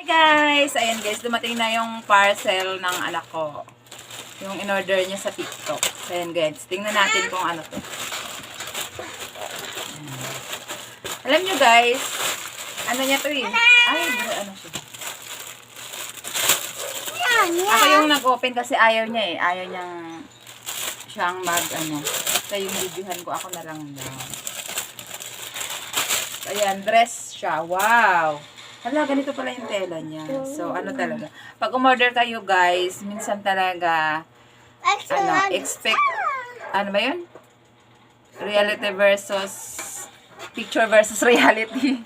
Guys, ayan guys, dumating na yung parcel ng anak ko. Yung in-order niya sa TikTok. Ayan guys, tingnan natin kung ano to. Alam nyo guys, ano niya to eh. Ay, ano siya. Ako yung nag-open kasi ayaw niya eh. Ayaw niyang siyang ano. Kaya yung videohan ko, ako na lang daw. Ayan, dress siya. Wow! Hala, ganito pala yung tela niya. So, ano talaga. Pag umorder kayo, guys, minsan talaga, expect, ano ba yun? Reality versus, picture versus reality.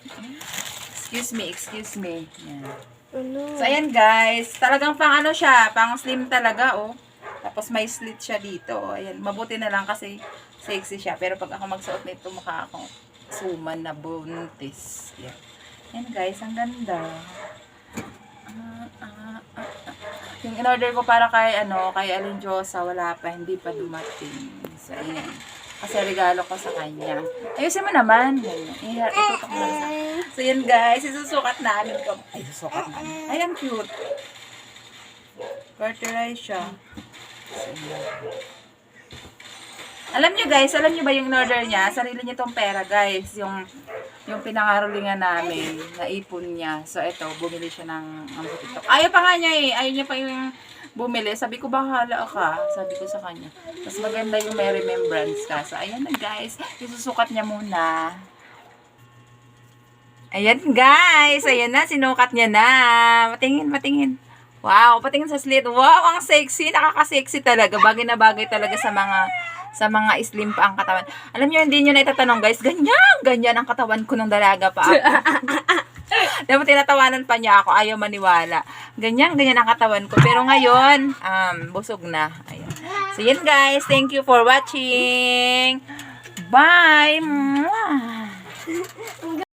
Excuse me. Yan. So, ayan, guys. Talagang pang ano siya, pang slim talaga, oh. Tapos, may slit siya dito. Ayan, mabuti na lang kasi sexy siya. Pero pag ako magsuot nito, mukha akong suman na buntis. Yan. Yan guys, ang ganda. Yung in-order ko para kay kay Alinjosa, wala pa, hindi pa dumating. So, ayan. Kasi regalo ko sa kanya. Ayusin mo naman. Itutok mo lang sa. So, yan guys, isusukat namin ko. Ay, susukat namin. Ay, ang cute. Carterize siya. So, alam nyo guys, alam nyo ba yung in-order niya? Sarili niya tong pera guys. Yung pinangarolingan namin, naipon niya. So, ito, bumili siya ng TikTok. Ayaw pa nga niya eh. Ayaw niya pa yung bumili. Sabi ko, bahala ka. Sabi ko sa kanya. Mas maganda yung may remembrance ka. So, ayan na guys. Isusukat niya muna. Ayan guys. Ayan na. Sinukat niya na. Patingin. Wow. Patingin sa slit. Wow, ang sexy. Nakaka-sexy talaga. Bagay na bagay talaga sa mga slim pa ang katawan. Alam niyo, hindi niyo na itatanong guys, ganyan ang katawan ko nung dalaga pa ako. Dapat tinatawanan pa niya ako, ayaw maniwala. Ganyan ang katawan ko. Pero ngayon, busog na. Ayan. So yun guys, thank you for watching. Bye!